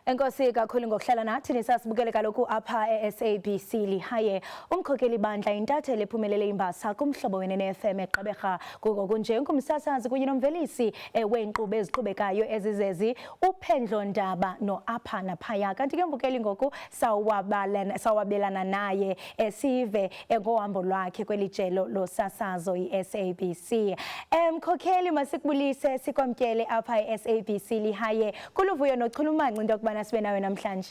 Enkosi kakhulu ngokuhlala nathi nisasibukele kaloku apha e-SABC lihaye umkhokeli bandla intatheli ephumelele imbasa kumhlobo wenene FM eGqeberha kungoku nje ngumsasazi kunye nomvelisi weenkqubo eziqhubekayo ezizezi uPhendlo Ndaba no-apha naphaya. Kanti ke mbukeli ngoku sawabelana naye sive ngohambo lwakhe kweli jelo losasazo i-SABC. Mkhokeli masikubulise sikwamkele apha e-SABC lihaye kuluvuyo nochulumanci into yokubana sibe nawe namhlanje.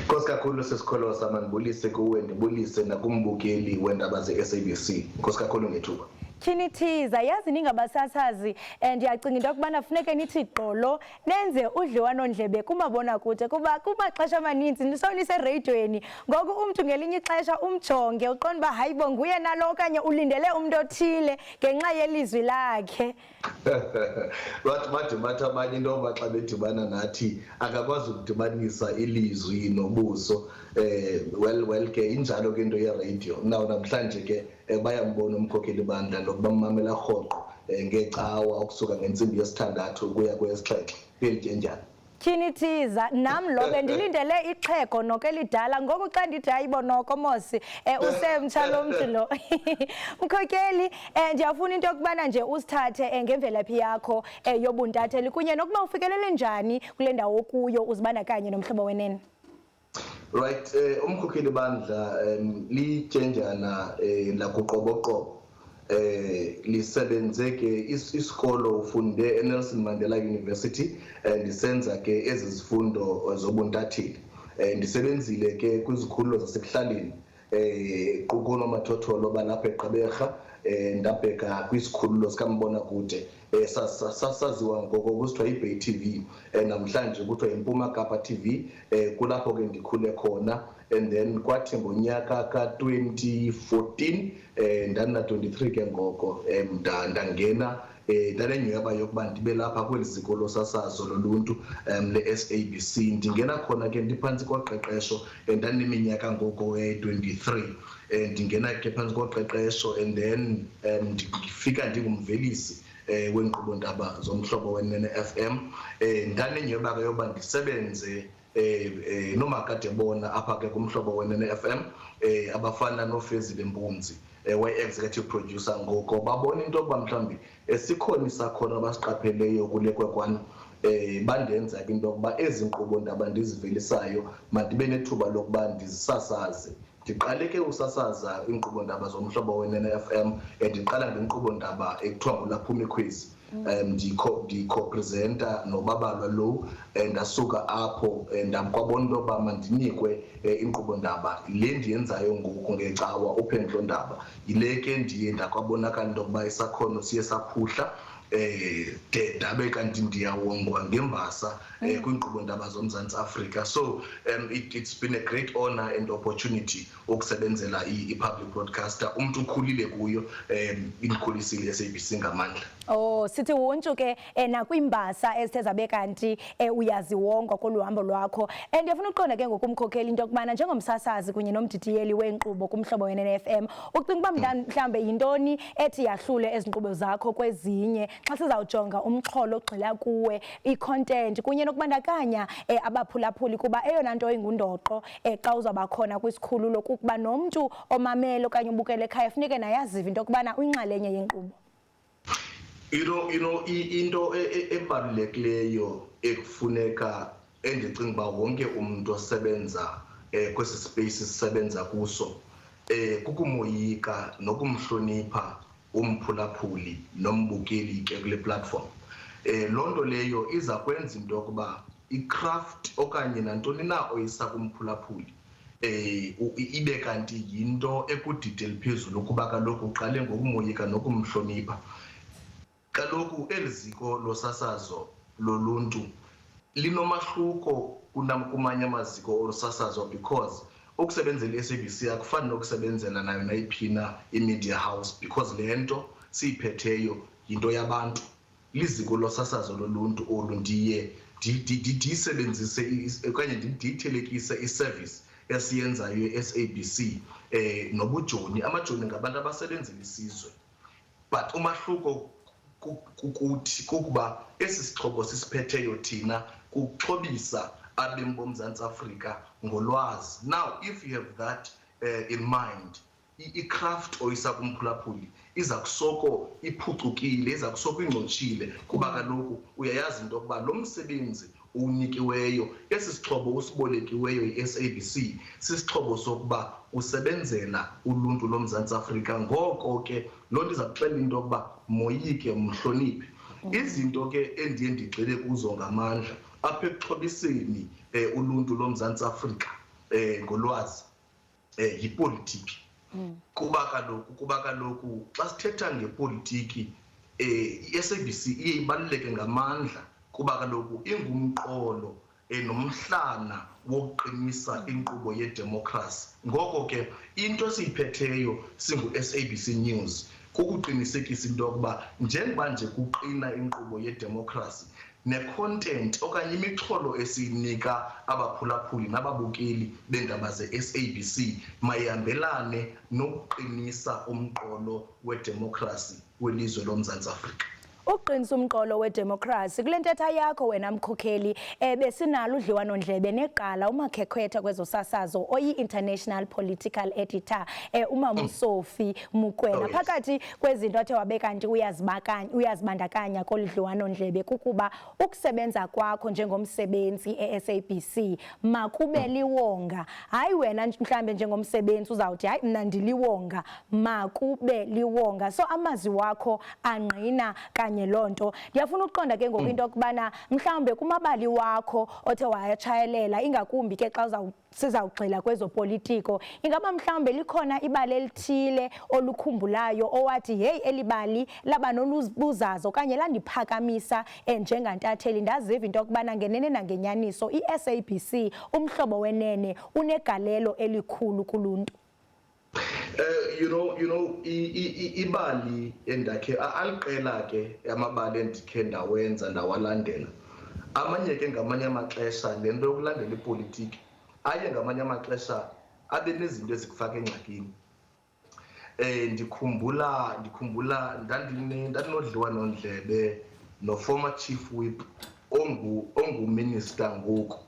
Nkosi kakhulu sesikholosa mandibulise kuwe ndibulise nakumbukeli weendaba ze-SABC. Nkosi kakhulu ngethuba. Tyhini yazi ningabasasazi ndiyacinga into yokubana funeke nithi gqolo nenze udliwanondlebe kumabonakude kuba kumaxesha amaninzi nisawulise ereyidweni ngoku umntu ngelinye ixesha umjonge uqonda uba hayibo nguye nalo okanye ulindele umntu othile ngenxa yelizwi lakhe. Bathi abanye into yoba xa bedibana nathi akakwazi ukudibanisa ilizwi nobuso. Well ke injalo ke into yeradio. Namhlanje ke bayambona umkhokheli bandla lokuba mmamela rhoqo ngecawa ukusuka ngentsimbi yesithandathu ukuya kweyesixhenxe kwelitye njani. Tyhini nam lo bendilindele ixhego nokelidala ngoku xa ndithi hayibo noko mosi usemtsha lo mntu lo. Mkhokheli ndiyafuna into yokubana nje usithathe ngemvelaphi yakho yobuntatheli kunye nokuba ufikelele njani kule ndawo okuyo uzibandakanye nomhlobo wenene. Right, umkhokheli bandla lityenjana lakuqoboqobo. Lisebenze ke isikolo ufunde eNelson Mandela University ndisenza ke ezizifundo zobuntatheli. Ndisebenzile ke kwizikhululo zasekuhlaleni qukuno mathotholo balapha eGqeberha ndabheka kwisikhululo sikambonakude sasaziwa ngoko kusithiwa iBay TV namhlanje kuthiwa iMpuma Kapa TV kulapho ke ndikhule khona. And then kwathi ngonyaka ka-2014 ndana 23 ke ngoko ndangena ndanenyhweba yokuba ndibe lapha kweli ziko losasazo loluntu le-SABC. Ndingena khona ke ndiphantsi koqeqesho ndaneminyaka ngoko 23 ndingena ke phantsi koqeqesho and then ndifika ndingumvelisi weenkqubo ndaba zomhlobo wenene FM. Ndanenyhweba ke yoba ndisebenze nomakadebona apha ke kumhlobo wenene FM abafana noFezile Mbunzi we-executive producer ngoko babona into yokuba mhlawumbi sikhona isakhona abasiqapheleyo kule kwekwana bandenza ke into yokuba ezi nkqubo ndaba ndizivelisayo mandibe nethuba lokuba ndizisasaze. Ndiqale ke usasaza inkqubo ndaba zomhlobo wenene FM ndiqala ngenkqubo ndaba ekuthiwa ngulaphumi quiz. Ndikho-presenta nobabalwa lo ndasuka apho ndakwabona into yoba mandinikwe inkqubo ndaba le ndiyenzayo ngoku ngecawa uPhendlo Ndaba. Yile ke ndiye ndakwabonakala into yokuba isakhono siye saphuhla de ndabe kanti ndiyawongwa ngembasa kwinkqubo ndaba zoMzantsi Afrika. So it's been a great honor and opportunity ukusebenzela i-public broadcaster umntu ukhulile kuyo inkhulisile i-SABC ngamandla. Sithi wonke ke nakwimbasa ezithe zabe kanti uyaziwongwa koluhambo lwakho. Ndiyafuna uqonda ke ngokumkhokheli into yokubana njengomsasazi kunye nomdidiyeli weenkqubo kumhlobo wenene FM ucinga uba mhlawumbe yintoni ethi yahlule ezinkqubo zakho kwezinye xa sizawujonga umxholo ogxila kuwe i-content kunye nokubandakanya abaphulaphuli kuba eyona nto ingundoqo xa uzawuba khona kwisikhululo kukuba nomntu omamele okanye ubukele ekhaya funeke nayazive into yokubana uyinxalenye yenkqubo. Into ebalulekileyo ekufuneka endicinga uba wonke umntu osebenza kwesi space sisebenza kuso kukumoyika nokumhlonipha umphulaphuli nombukeli ke kule platform. Loo nto leyo iza kwenza into yokuba icraft okanye nantoni na oyisa kumphulaphuli ibe kanti yinto ekudide eliphezulu ukuba kaloku uqale ngokumoyika nokumhlonipha. Kaloku eli ziko losasazo loluntu linomahluko kumanye amaziko olosasazo because ukusebenzela i-SABC akufani nokusebenzela nayo nayiphina i-media house because le nto siyiphetheyo yinto yabantu. Liziko losasazo loluntu olu ndiye ndiyisebenzise okanye ndiyithelekise i-service esiyenzayo i-SABC nobujoni. Amajoni ngabantu abasebenzela isizwe but umahluko kukuthi kukuba esi sixhobo sisiphetheyo thina kuxhobisa abemi boMzantsi Afrika ngolwazi. Now if you have that in mind, icraft oyisa kumphulaphuli iza kusoko iphucukile, iza kusoko ingxotshile, kuba kaloku uyayazi into yokuba lo msebenzi unikiweyo, esi sixhobo usibolekiweyo yi-SABC sisixhobo sokuba usebenzela uluntu loMzantsi Afrika. Ngoko ke loo nto iza kuxelela into yokuba moyike, mhloniphe. Izinto ke endiye ndigxile kuzo ngamandla apha ekuxhobiseni uluntu loMzantsi Afrika ngolwazi yipolitiki. Kuba kaloku xa sithetha ngepolitiki i-SABC iye ibaluleke ngamandla, kuba kaloku ingumqolo nomhlana wokuqinisa inkqubo yedemokhrasi. Ngoko ke into esiyiphetheyo singu-SABC News kukuqinisekisa into yokuba njengoba nje kuqina inkqubo yedemokhrasi, ne-content okanye imixholo esiyinika abaphulaphuli nababukeli beendaba ze-SABC mayihambelane nokuqinisa umqolo wedemokhrasi welizwe loMzantsi Afrika. Uqinisa umqolo wedemokhrasi kule ntetha yakho wena mkhokheli besinalo udliwano-ndlebe neqala umakhekhwetha kwezosasazo oyi-International Political Editor uMama Sophie Mokoena. Phakathi kwezinto athe wabe kanti uyazibandakanya kolu dliwano-ndlebe kukuba ukusebenza kwakho njengomsebenzi e-SABC makube liwonga. Hayi wena mhlambe njengomsebenzi uzawuthi hayi mna ndiliwonga, makube liwonga. So amazwi wakho angqina kanye lonto. Ndiyafuna ukuqonda ke ngoku into yokubana mhlawumbe kumabali wakho othe wayatshayelela, ingakumbi ke xa sizawugxila kwezopolitiko, ingaba mhlawumbe likhona ibali elithile olukhumbulayo owathi hey elibali laba nolubuzazo okanye landiphakamisa njengantatheli, ndaziva into yokubana ngenene nangenyaniso i-SABC umhlobo wenene unegalelo elikhulu kuluntu? You know, ibali endakhe aliqela ke amabali endikhe ndawenza ndawalandela. Amanye ke ngamanye amaxesha le nto yokulandela ipolitiki aye ngamanye amaxesha abe nezinto ezikufaka engxakini. Ndikhumbula ndandinodliwano-ndlebe no-former chief whip onguminister ngoku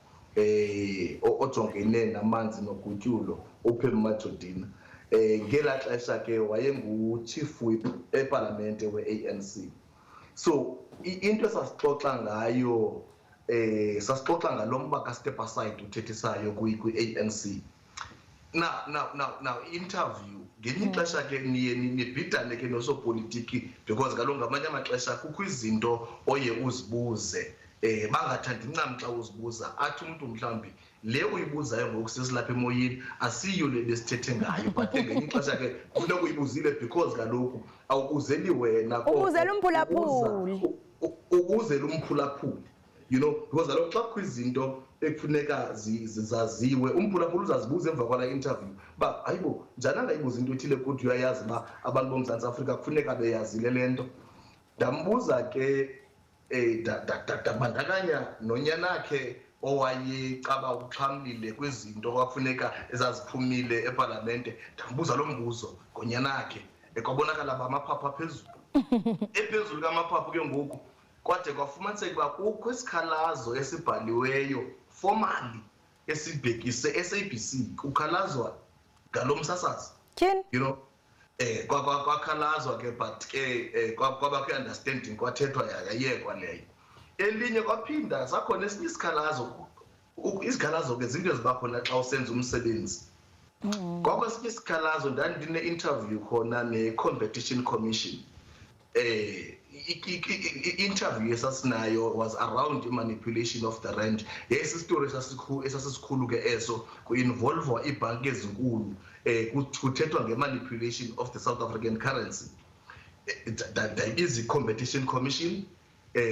ojongene namanzi nogutyulo uPhemi Majodina. Ngela xesha ke wayengu-chief whip epalamente we-ANC. So into esasixoxa ngayo sasixoxa ngalo mba ka-step aside uthethisayo kwi-ANC. Now interview ngenye ixesha ke niye nibhidane ke nosopolitiki because kaloku ngamanye amaxesha kukho izinto oye uzibuze bangathandi ncam xa uzibuza, athi umuntu mhlawumbi le uyibuzayo ngoku sesilapha emoyeni asiyo le besithethe ngayo, but ngenye ixesha ke funeka uyibuzile because kaloku awubuzeli wena, ubuzela umphulaphuli, ubuzela umphulaphuli, you know, because kaloku xa kukho izinto ekufuneka zaziwe umphulaphuli uzazibuza emva kwala interview ba hayibo njani angayibuza into ethile kodwa uyayazi ba abantu boMzantsi Afrika kufuneka beyazile le nto. Ndambuza ke ndabandakanya nonyanakhe owayecaba uxhamlile kwizinto kwafuneka ezaziphumile epalamente. Ndambuza lo mbuzo ngonyanakhe kwabonakala bamaphaphu aphezulu ephezulu kamaphaphu ke ngoku kwade kwafumaniseka uba kukho isikhalazo esibhaliweyo formally esibhekise SABC kukhalazwa ngalo msasazi, you know, kwakhalazwa ke but ke kwabakho understanding kwathethwa yayekwa leyo. Elinye kwaphinda sakhona esinye isikhalazo ke zinto ezibakhona xa usenza umsebenzi. Kwakwesinye isikhalazo ndandine-interview khona ne-Competition Commission. Interview esasinayo was around manipulation of the rand. Yayisistory esasikhulu ke eso, ku-involvwa iibhanki ezinkulu kuthethwa nge-manipulation of the South African currency. Competition Commission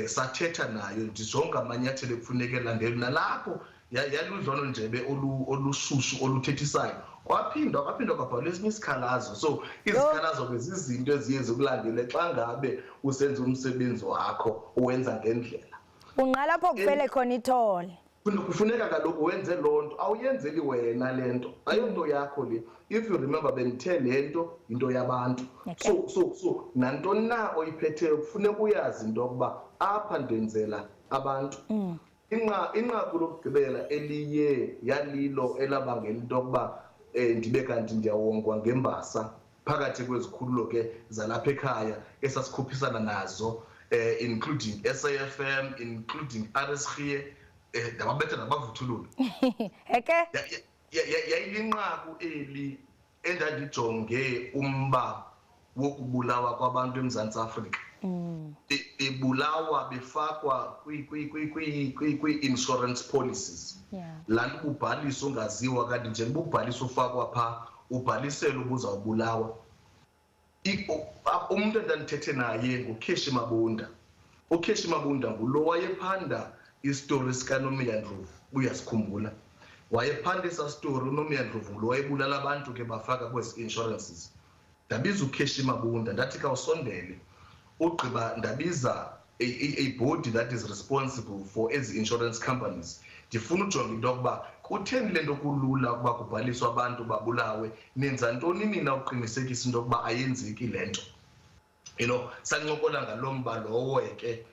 sathetha nayo ndijonga amanyathelo ekufuneka elandelwe, nalapho yaludliwano-ndlebe olushushu oluthethisayo. Kwaphinda kwabhalwa esinye isikhalazo. So izikhalazo ke zizinto eziye zikulandele xa ngabe usenza umsebenzi wakho uwenza ngendlela. Unqala apho kufele khona ithole. Kufuneka kaloku wenze loo nto, awuyenzeli wena le nto, ayonto yakho le. If you remember bendithe le nto into yabantu. So nantoni na oyiphetheyo kufuneka uyazi into yokuba apha ndenzela abantu. inqaku lokugqibela eliye yalilo elabangela into yokuba ndibe kanti ndiyawongwa ngembasa phakathi kwezikhululo ke zalapha ekhaya esasikhuphisana nazo, including SAFM, including RSG, ndababetha nabavuthulula. Eke? Yayilinqaku eli endandijonge umba wokubulawa kwabantu eMzantsi Afrika. Bebulawa befakwa kwi-insurance policies. Laa nto ububhalisa ungaziwa kanti njengoba ubhalisa ufakwa phaa ubhalisele ubuzawubulawa. Umuntu endandithethe naye nguKheshi Mabunda. uKheshi Mabunda ngulo wayephanda istori sikaNomia Ndlovu, uyasikhumbula. Wayephanda esa story uNomia Ndlovu ngulo wayebulala abantu ke bafaka kwezi insurances. Ndabiza uKheshi Mabunda ndathi kawusondele ugqiba ndabiza a body that is responsible for ezi insurance companies. Ndifuna ujonga into yokuba kutheni le nto kulula ukuba kubhaliswa abantu babulawe, nenza ntoni nina uqinisekisa into yokuba ayenzeki le nto. Sancokola ngalo mba lowo ke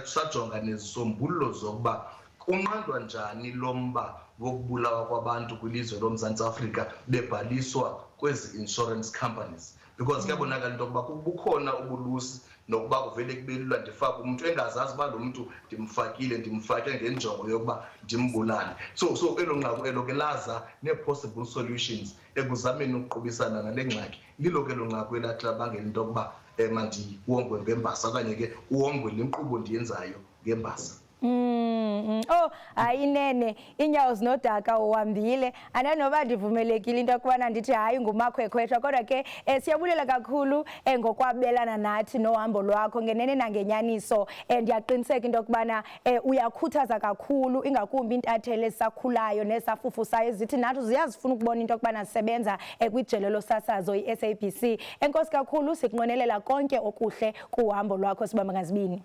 sajonga nezisombululo zokuba kunqandwa njani lo mba wokubulawa kwabantu kwilizwe loMzantsi Afrika bebhaliswa kwezi insurance companies, because kuyabonakala into yokuba kukhona ubulusi nokuba kuvele kube lula ndifake umuntu engazazi uba lo muntu ndimfake ngenjongo yokuba ndimbulale. So elo nqaku elo ke laza nee-possible solutions ekuzameni ukuqubisana nale ngxaki. Lilo ke lo nqaku elathi labangela into yokuba mandiwongwe ngembasa okanye ke uwongwe le nkqubo ndiyenzayo ngembasa. Oh, hayi nene, inyawo zinodaka uhambile. Andanoba ndivumelekile into yokubana ndithi hayi ngumakhwekhwetha, kodwa ke siyabulela kakhulu ngokwabelana nathi nohambo lwakho ngenene nangenyaniso. Ndiyaqiniseka into yokubana uyakhuthaza kakhulu ingakumbi intatheli esakhulayo nesafufusayo ezithi nathi ziyazifuna ukubona into yokubana sisebenza kwijelo losasazo iSABC. Enkosi kakhulu, sikunqwenelela konke okuhle kuhambo lwakho Sibamba Ngazibini.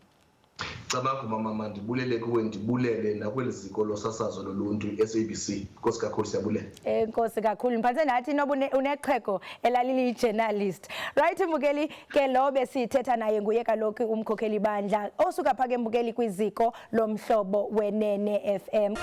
Cabanga mama mandibulele kuwe, ndibulele nakweli ziko losasazo loluntu iSABC. Inkosi kakhulu, siyabulela. Enkosi kakhulu. Mphantse nathi noba uneqheko elalili journalist. Right mbukeli ke lo besithetha naye nguye kaloku umkhokheli bandla osuka phake mbukeli kwiziko lomhlobo weNene FM.